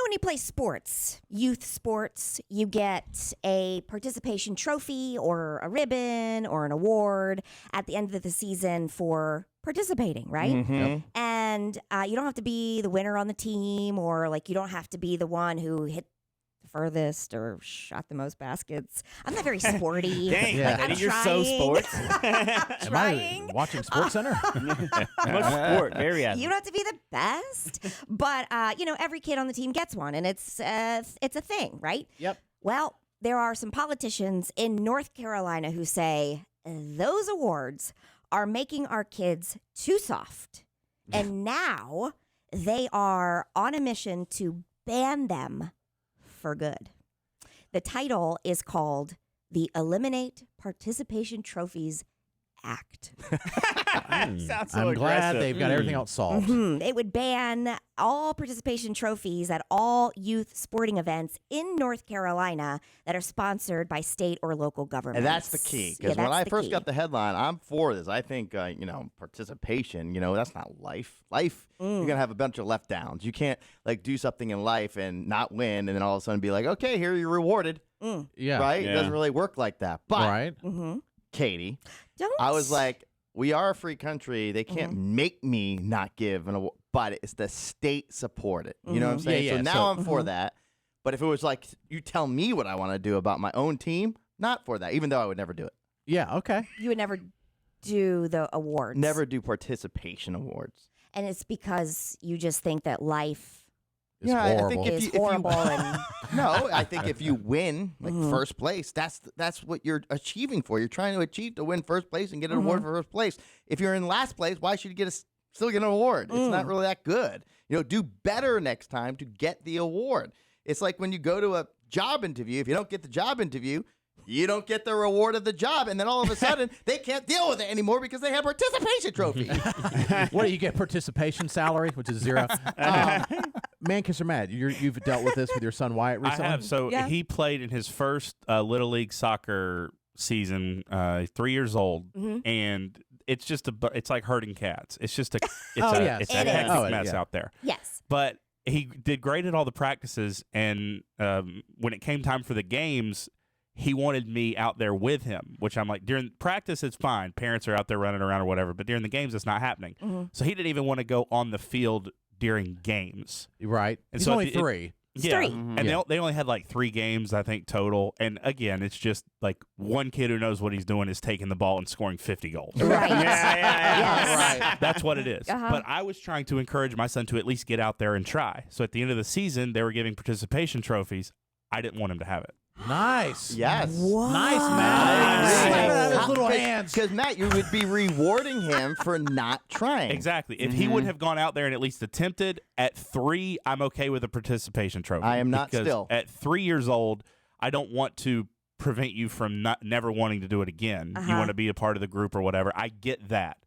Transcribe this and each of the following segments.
when you play sports, youth sports, you get a participation trophy or a ribbon or an award at the end of the season for participating, right? Mm-hmm. Yep. And you don't have to be the winner on the team, or like you don't have to be the one who hit the furthest or shot the most baskets. I'm not very sporty. Dang, Yeah. Like, I'm you're so trying. sports. Am I watching Sports Center? Much sport, very athletic. You don't have to be the best, but every kid on the team gets one, and it's a thing, right? Yep. Well, there are some politicians in North Carolina who say those awards are making our kids too soft, and now they are on a mission to ban them for good. The title is called the Eliminate Participation Trophies Act. Sounds so I'm glad aggressive. they've got everything else solved. It would ban all participation trophies at all youth sporting events in North Carolina that are sponsored by state or local governments. And that's the key. Because when I first got the headline, I'm for this. I think, participation, that's not life. Life, you're going to have a bunch of left downs. You can't, do something in life and not win and then all of a sudden be like, okay, here you're rewarded. Yeah. Right? Yeah. It doesn't really work like that. But, Right. Katie, Don't. I was like, we are a free country. They can't make me not give an award, but it's the state supported. You know what I'm saying? Yeah, yeah. So now So- I'm for that. But if it was like, you tell me what I want to do about my own team, not for that, even though I would never do it. Yeah. Okay. You would never do the awards. Never do participation awards. And it's because you just think that life It's I think horrible. if is horrible and No, I think if you win, first place, that's what you're achieving for. You're trying to achieve to win first place and get an award for first place. If you're in last place, why should you still get an award? It's not really that good. Do better next time to get the award. It's like when you go to a job interview. If you don't get the job interview, you don't get the reward of the job, and then all of a sudden they can't deal with it anymore because they have participation trophy. What do you get? Participation salary, which is 0. Man, Kisser Matt, you've dealt with this with your son Wyatt recently. I have. So Yeah. he played in his first Little League soccer season, 3 years old, and it's just it's like herding cats. It's just a yes. it's It a is. hectic Oh, mess yeah. out there. yes. But he did great at all the practices, and when it came time for the games, he wanted me out there with him, which I'm like, during practice, it's fine. Parents are out there running around or whatever, but during the games, it's not happening. So he didn't even want to go on the field during games. Right. And He's so only it- 3. Yeah, 3. and they only had like 3 games, I think, total. And again, it's just like one kid who knows what he's doing is taking the ball and scoring 50 goals. Right. Yes. Right. That's what it is. Uh-huh. But I was trying to encourage my son to at least get out there and try. So at the end of the season, they were giving participation trophies. I didn't want him to have it. Nice. Yes. Nice, Nice. Matt. Slap it out of his little hands. Because, Matt, you would be rewarding him for not trying. Exactly. If he would have gone out there and at least attempted, at 3, I'm okay with a participation trophy. I am not because still. At 3 years old, I don't want to prevent you from never wanting to do it again. You want to be a part of the group or whatever. I get that.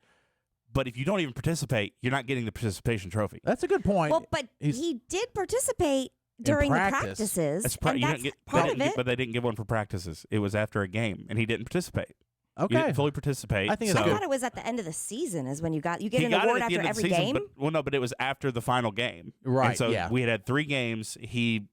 But if you don't even participate, you're not getting the participation trophy. That's a good point. Well, but he did participate during the practice. practices. That's and you that's didn't get, part they of didn't it. get- but they didn't give one for practices. It was after a game, and he didn't participate. He okay. didn't fully participate. I think so it's I good. thought it was at the end of the season is when you get he an got award it at the after end of the every season, game. but it was after the final game. Right, And so yeah. we had 3 games. He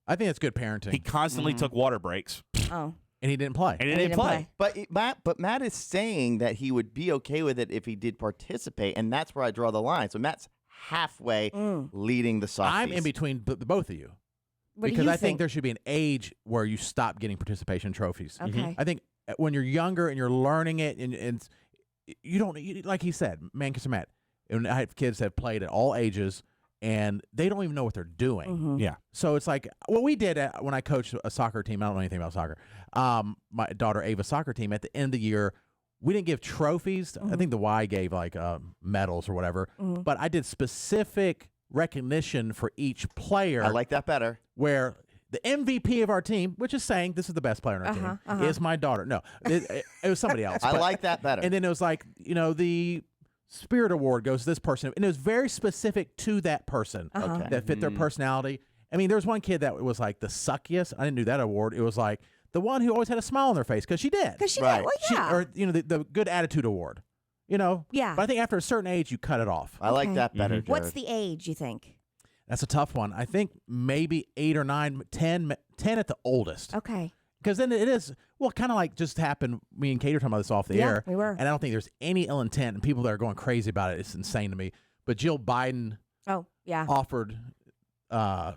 I think it's good parenting. constantly took water breaks, Oh, and he didn't play. and he And he didn't didn't play. play. But Matt is saying that he would be okay with it if he did participate, and that's where I draw the line. So Matt's halfway leading the softies. I'm in between both of you. what because do you I think there should be an age where you stop getting participation trophies. Okay. I think when you're younger and you're learning it, and you don't, like he said, man, Kisser Matt, and I have kids that have played at all ages, and they don't even know what they're doing. Yeah. So it's like what we did when I coached a soccer team. I don't know anything about soccer. My daughter Ava's soccer team, at the end of the year, we didn't give trophies. I think the Y gave like medals or whatever. But I did specific recognition for each player. I like that better. Where the MVP of our team, which is saying this is the best player on our team, is my daughter. No, it was somebody else. I But- like that better. And then it was like, the Spirit Award goes to this person. And it was very specific to that person Okay. that fit their personality. I mean, there was one kid that was like the suckiest. I didn't do that award. It was like the one who always had a smile on their face because she did. Because she Right. did. Well, yeah. Or, the good attitude award. Yeah. But I think after a certain age, you cut it off. I like Okay. that better. What's Jared. the age, you think? That's a tough one. I think maybe 8 or 9, 10 at the oldest. Okay. Because then it is, well, kind of like just happened. Me and Kate were talking about this off the Yeah, air. we were. And I don't think there's any ill intent, and people that are going crazy about it, it's insane to me. But Jill Biden Oh, yeah. offered Iowa,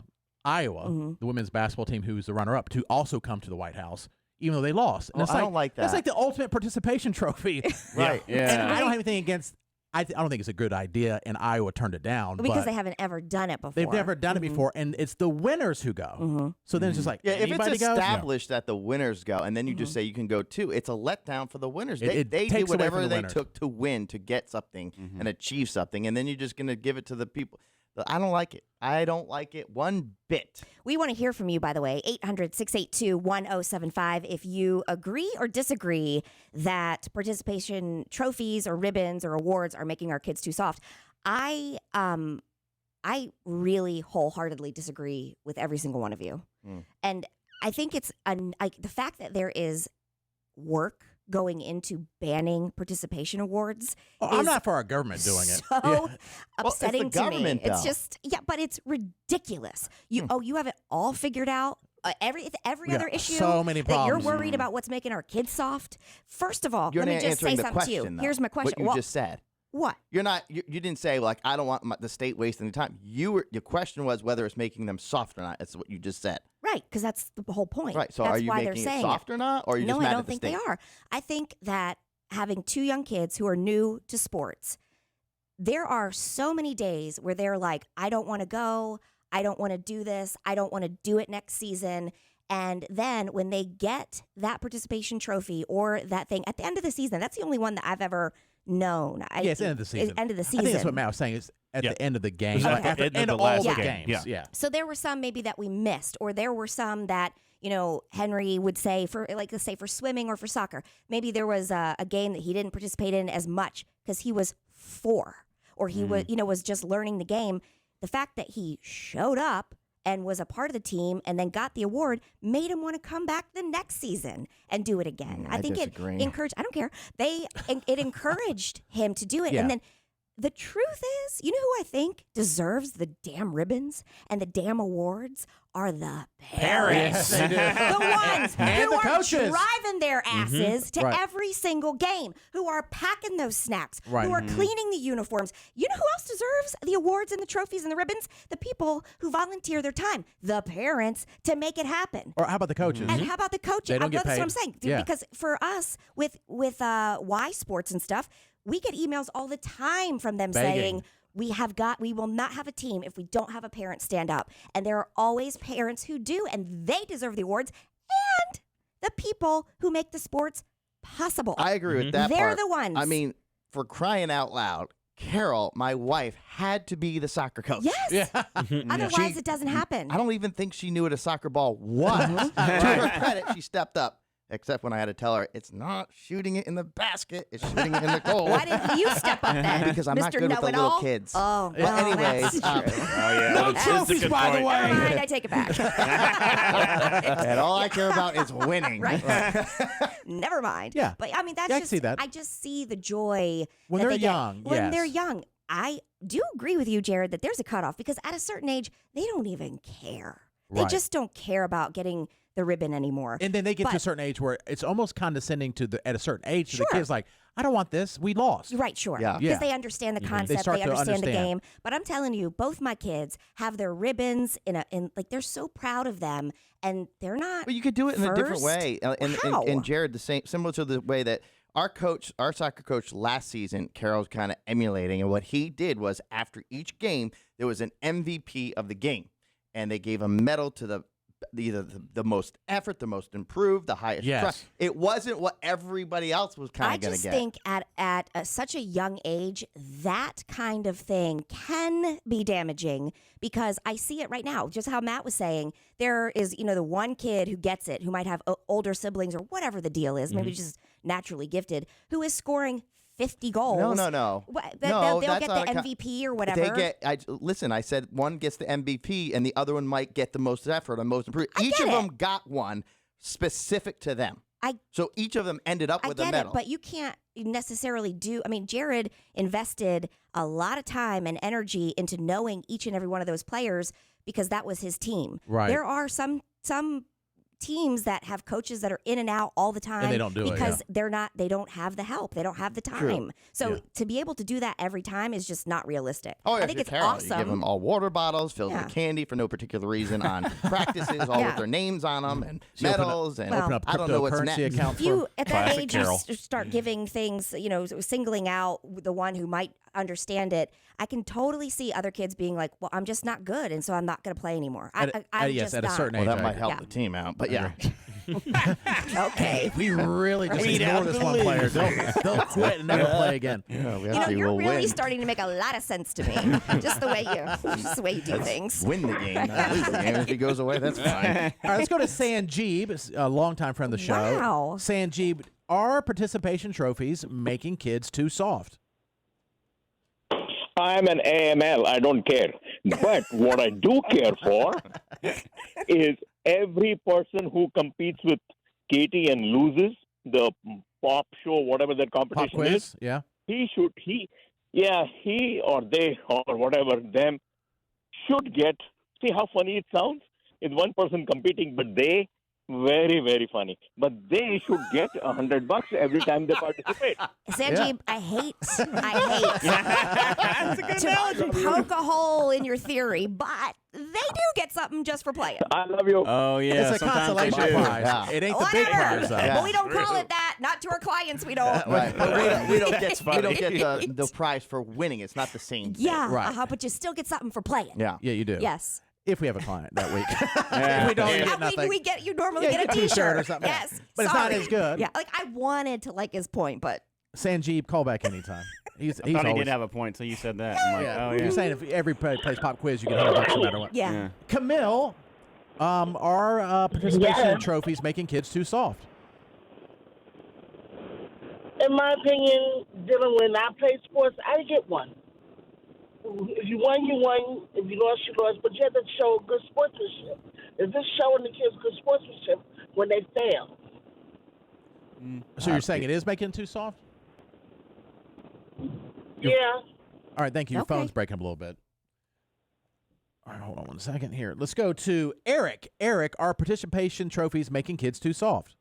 the women's basketball team, who's the runner-up, to also come to the White House, even though they lost. And Oh, I don't like That's that. like the ultimate participation trophy. Right. And I don't have anything against. I don't think it's a good idea, and Iowa turned it down Because but they haven't ever done it before. they've never done it before, and it's the winners who go. So then it's just like, Yeah, if anybody it's goes? established that the winners go, and then you just say you can go too, it's a letdown for the winners. It They takes did away from whatever the they winners. took to win, to get something and achieve something, and then you're just going to give it to the people. I don't like it. I don't like it one bit. We want to hear from you, by the way, 800-682-1075, if you agree or disagree that participation trophies or ribbons or awards are making our kids too soft. I really wholeheartedly disagree with every single one of you. And I think it's the fact that there is work going into banning participation awards. I'm is not for our government doing it. So upsetting it's the to me. government, It's though. just but it's ridiculous. You have it all figured out. Every other issue so many that you're problems. worried about what's making our kids soft. First of all, You're let me not just say answering the something to you. question, though. Here's my question. What you just said. What? You're not. You didn't say like I don't want the state wasting the time. Your question was whether it's making them soft or not. That's what you just said. Right, because that's the whole point. Right. So that's are you why making they're it saying soft or not, or are you No, just mad I at don't the think state? they are. I think that having two young kids who are new to sports, there are so many days where they're like, I don't want to go. I don't want to do this. I don't want to do it next season. And then when they get that participation trophy or that thing at the end of the season, that's the only one that I've ever known. Yeah, it's the end of the season. End of the season. I think that's what Matt was saying. Is at Yeah. the end of the game, It's like at the after end of end the of all last the game. games. Yeah. So there were some maybe that we missed, or there were some that, Henry would say for, like, let's say for swimming or for soccer. Maybe there was a game that he didn't participate in as much because he was 4 or he was just learning the game. The fact that he showed up and was a part of the team and then got the award made him want to come back the next season and do it again. I think disagree. it encouraged, I don't care. It encouraged him to do it. Yeah. And then the truth is, you know who I think deserves the damn ribbons and the damn awards are the parents. Yes, they do. The ones And who the are coaches. driving their asses to Right. every single game, who are packing those snacks, Right. who are cleaning the uniforms. You know who else deserves the awards and the trophies and the ribbons? The people who volunteer their time, the parents, to make it happen. Or how about the coaches? And how about the coaches? They don't get That's what I'm paid. saying. Yeah. Because for us, with Y Sports and stuff, we get emails all the time from them Begging. saying, we will not have a team if we don't have a parent stand up. And there are always parents who do, and they deserve the awards, and the people who make the sports possible. I agree with that They're part. the ones. I mean, for crying out loud, Carol, my wife, had to be the soccer coach. Yes. Yeah. Otherwise, it doesn't happen. I don't even think she knew what a soccer ball was. To her credit, she stepped up. Except when I had to tell her, it's not shooting it in the basket, it's shooting it in the goal. Why didn't you step up then? Because I'm not Mr. good with the little Know-it-all? kids. Oh, But well, anyways, that's true. Oh yeah, No that's a trophies, good by the point. way. Never mind, I take it back. and all I care about is winning. Right. Never mind. Yeah. But I mean, that's Yeah, I can just, see that. I just see the joy When that they're they get. young, When yes. they're young. I do agree with you, Jared, that there's a cutoff because at a certain age, they don't even care. They Right. just don't care about getting the ribbon anymore. And then they get to a But- certain age where it's almost condescending to at a certain age to the Sure. kids, like, I don't want this. We lost. Right, sure. Yeah. Because Yeah. they understand the concept, start they to understand the understand. game. But I'm telling you, both my kids have their ribbons in like they're so proud of them, and they're not. But you could do it in a different first. way. How? And Jared, similar to the way that our soccer coach last season, Carol's kind of emulating. And what he did was after each game, there was an MVP of the game. And they gave a medal to either the most effort, the most improved, the highest Yes. try. It wasn't what everybody else was kind I of going to just get. think at such a young age, that kind of thing can be damaging because I see it right now. Just how Matt was saying, there is, the one kid who gets it, who might have older siblings or whatever the deal is, maybe just naturally gifted, who is scoring 50 goals. No. They'll that's get not the a MVP or whatever. Listen, I said one gets the MVP and the other one might get the most effort or most improved. Each get of it. them got one specific to them. So each of them ended up I with a get medal. it, but you can't necessarily do. I mean, Jared invested a lot of time and energy into knowing each and every one of those players because that was his team. Right. There are some teams that have coaches that are in and out all the time And they don't do it, because they don't have the help, they don't have the time. So to be able to do that every time is just not realistic. Oh, yeah, I think you're it's terrible. awesome. You give them all water bottles filled with candy for no particular reason on practices, all with their names on them and medals and Open up I don't know what's cryptocurrency next. accounts. If you at that Classic age Carol. you start giving things, singling out the one who might understand it, I can totally see other kids being like, well, I'm just not good, and so I'm not going to play anymore. I'm yes, just at a not. certain Well, age. that I might agree. help Yeah. the team out, but yeah. Okay. We really just Weed ignore out this the one league. player. They'll quit and never play again. Yeah, we You have to you're we'll really win. starting to make a lot of sense to me. just the way you do things. Win the game, not lose the game. If he goes away, that's fine. All right, let's go to Sanjeeb, a longtime friend of the show. Wow. Sanjeeb, are participation trophies making kids too soft? I'm an AML. I don't care. But what I do care for is every person who competes with Katie and loses the pop show, whatever that Pop competition quiz? is. Yeah. He or they or whatever them should get. See how funny it sounds? It's one person competing, but they very, very funny. But they should get $100 every time they participate. Sanjeeb, I hate to poke a hole in your theory, but they do get something just for playing. I love you. Oh yeah, It's a sometimes they consolation do. prize. Yeah. It ain't the big Whatever. prize, though. Yeah. But we don't call it that. Not to our clients, we don't. Right. But we don't get funny. the prize for winning. It's not the same thing. Yeah, Right. but you still get something for playing. Yeah. Yeah, you do. Yes. If we have a client that week. Yeah. If we don't, you Yeah, get nothing. you normally Yeah, get a get a t-shirt t-shirt or something. Yes. But it's not Sorry. as good. Yeah, like I wanted to like his point, but Sanjeeb, call back anytime. He's I thought he always. did have a point until you said that. I'm like, Yeah. oh You're yeah. saying if everybody plays pop quiz, you get $100 no matter what. yeah. Camille, are participation trophies making kids too soft? In my opinion, Dylan, when I played sports, I get one. If you won, you won. If you lost, you lost. But you have to show good sportsmanship. Is this showing the kids good sportsmanship when they fail? So you're saying it is making it too soft? Yeah. All right, thank you. Your Okay. phone's breaking up a little bit. All right, hold on one second here. Let's go to Eric. Eric, are participation trophies making kids too soft?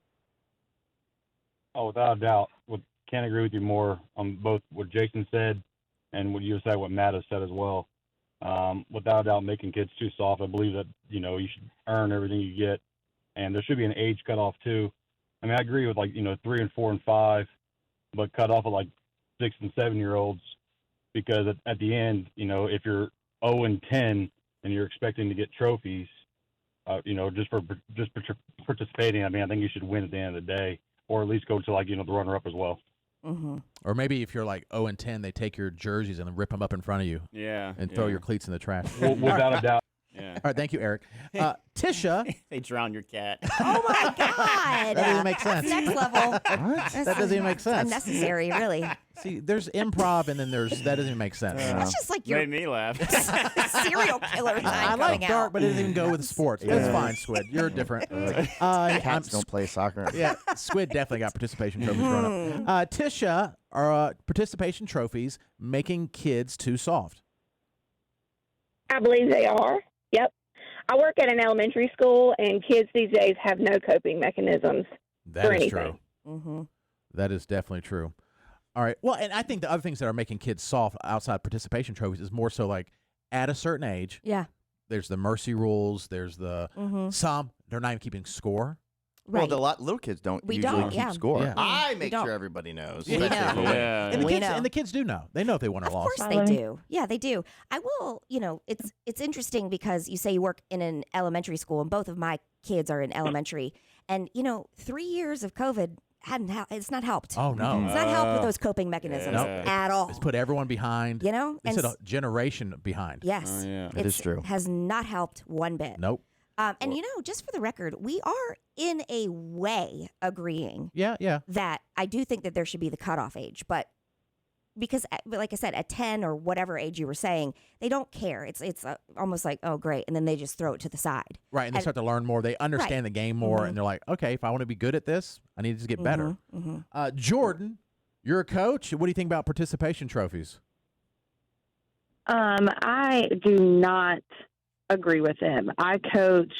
Oh, without a doubt. Can't agree with you more on both what Jason said and what you said, what Matt has said as well. Without a doubt, making kids too soft. I believe that, you should earn everything you get. And there should be an age cutoff, too. I mean, I agree with, 3 and 4 and 5, but cut off at, 6 and 7-year-olds because at the end, if you're 0 and 10 and you're expecting to get trophies, just for participating, I mean, I think you should win at the end of the day, or at least go to the runner-up as well. Mm-hmm. Or maybe if you're 0 and 10, they take your jerseys and rip them up in front of you Yeah. and throw your cleats in the trash. Without a doubt. Yeah. All right, thank you, Eric. Tisha, They drown your cat. Oh my God. That doesn't make sense. That's next level. that doesn't even make sense. Unnecessary, really. See, there's improv and then that doesn't even make sense. That's just like your Made me laugh. serial killer I time like coming dark, out. but it doesn't even go with sports. That's fine, Squid. You're different. Cats don't play soccer. Yeah, Squid definitely got participation trophies growing up. Tisha, are participation trophies making kids too soft? I believe they are. Yep. I work at an elementary school, and kids these days have no coping mechanisms That for is anything. true. Mm-hmm. That is definitely true. All right. Well, and I think the other things that are making kids soft outside participation trophies is more so at a certain age, Yeah. there's the mercy rules, there's the Mm-hmm. some, they're not even keeping score. Well, Right. the little kids don't We usually don't, keep yeah. score. Yeah. I We make don't. sure everybody knows. We especially know. if we're winning. Yeah. And the We kids know. and the kids do know. They know if they won or Of lost. course they do. Yeah, they do. I will, it's interesting because you say you work in an elementary school, and both of my kids are in elementary. And, 3 years of COVID it's not helped. Oh no. It's not helped with those coping mechanisms Yeah. at all. It's put everyone behind. You know? They And said a generation behind. yes. Oh, yeah. It is true. Has not helped one bit. Nope. And just for the record, we are in a way agreeing Yeah, yeah. that I do think that there should be the cutoff age, but because, like I said, at 10 or whatever age you were saying, they don't care. It's almost like, oh, great. And then they just throw it to the side. Right, and they start to learn more. They understand the game more, and they're like, okay, if I want to be good at this, I need to just get better. Jordan, you're a coach. What do you think about participation trophies? I do not agree with him. I coach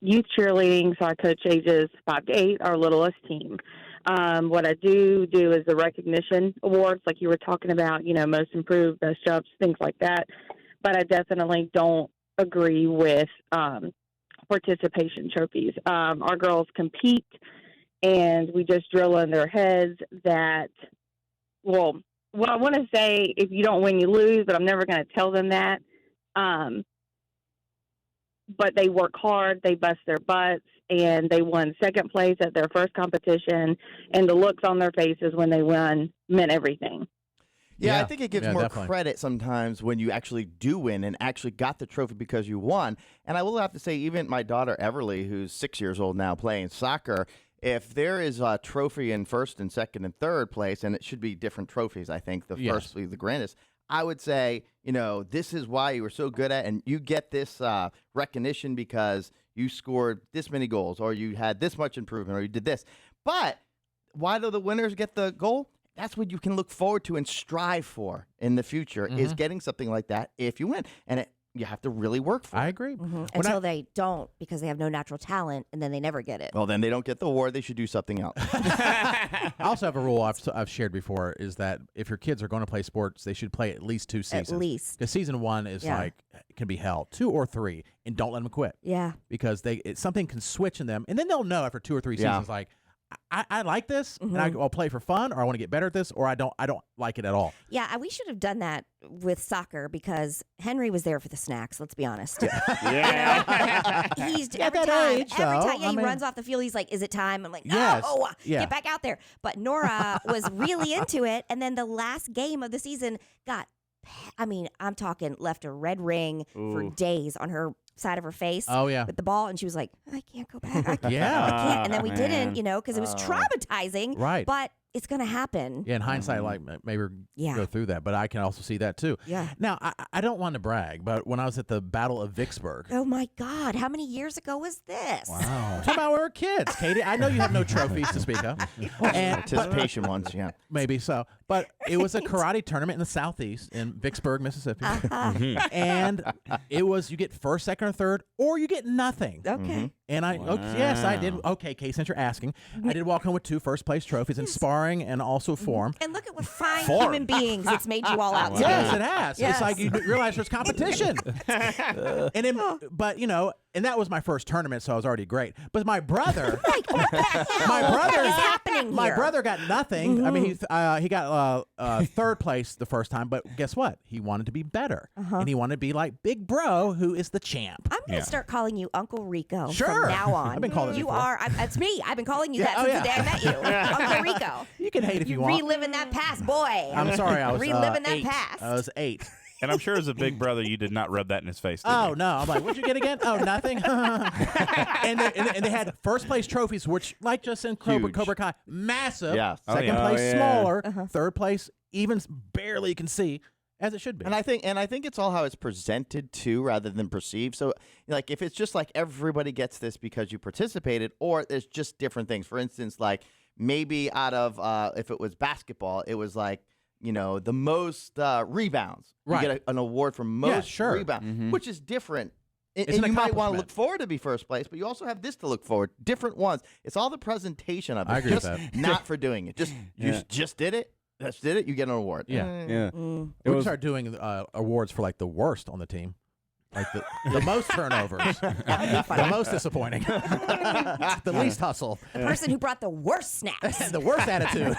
youth cheerleading, so I coach ages 5 to 8, our littlest team. What I do is the recognition awards, like you were talking about, most improved, best jumps, things like that. But I definitely don't agree with participation trophies. Our girls compete, and we just drill in their heads that, well, I want to say if you don't win, you lose, but I'm never going to tell them that. But they work hard, they bust their butts, and they won second place at their first competition, and the looks on their faces when they won meant everything. Yeah, I think it gives more definitely. credit sometimes when you actually do win and actually got the trophy because you won. And I will have to say, even my daughter Everly, who's 6 years old now playing soccer, if there is a trophy in first and second and third place, and it should be different trophies, I think, the first will be the grandest, I would say, this is why you were so good at, and you get this recognition because you scored this many goals, or you had this much improvement, or you did this. But why do the winners get the goal? That's what you can look forward to and strive for in the future, is getting something like that if you win. And you have to really work for it. I agree. Until they don't, because they have no natural talent, and then they never get it. Well, then they don't get the award. They should do something else. I also have a rule I've shared before, is that if your kids are going to play sports, they should play at least 2 seasons. At least. Because season 1 is it can be hell. 2 or 3, and don't let them quit. Yeah. Because something can switch in them, and then they'll know after 2 or 3 seasons, like, I like this, and I'll play for fun, or I want to get better at this, or I don't like it at all. Yeah, we should have done that with soccer because Henry was there for the snacks. Let's be honest. He's every time he runs off the field, he's like, "Is it time?" I'm like, "No, get back out there." But Nora was really into it, and then the last game of the season I'm talking left a red ring for days on her side of her face with the ball, and she was like, I can't go back. I can't. And then we didn't, because it was traumatizing. Right. But it's going to happen. Yeah, in hindsight, like maybe go through that, but I can also see that too. Yeah. Now, I don't want to brag, but when I was at the Battle of Vicksburg. Oh my God, how many years ago was this? Wow. Talking about when we were kids, Katie. I know you have no trophies to speak of. Participation ones, yeah. Maybe so. But it was a karate tournament in the Southeast in Vicksburg, Mississippi. And it was, you get first, second, or third, or you get nothing. Okay. And yes, I did. Okay, Kate, since you're asking, I did walk home with 2 first place trophies in sparring and also form. And look at what fine human beings it's made you all out to Yes, be. it has. Yes. It's like you realize there's competition. But and that was my first tournament, so I was already great. But my brother, What is happening my here? brother got nothing. I mean, he got third place the first time, but guess what? He wanted to be better, and he wanted to be like Big Bro, who is the champ. I'm going to start calling you Uncle Rico Sure. from now on. I've been calling it you before. are. It's me. I've been calling you that since the day I met you. Uncle Rico. You can hate if you want. Reliving that past, boy. I'm sorry, I was reliving that 8. past. I was 8. And I'm sure as a big brother, you did not rub that in his face. Did Oh you? no! I'm like, what'd you get again? Oh, nothing. and they had first place trophies, which, like just in Cobra Kai, massive. Yeah. Second place, smaller. Third place, even barely you can see, as it should be. And I think it's all how it's presented too, rather than perceived. So, like, if it's just like everybody gets this because you participated, or there's just different things. For instance, like maybe out of if it was basketball, it was like, the most rebounds. Right. You get an award for most rebounds, which is different. And you might want to look forward to be first place, but you also have this to look forward. Different ones. It's all the presentation of it. I agree with that. Not for doing it. You just did it. Just did it. You get an award. Yeah. We can start doing awards for like the worst on the team. Like the most turnovers, the most disappointing, the least hustle, The person who brought the worst snacks. the worst attitude.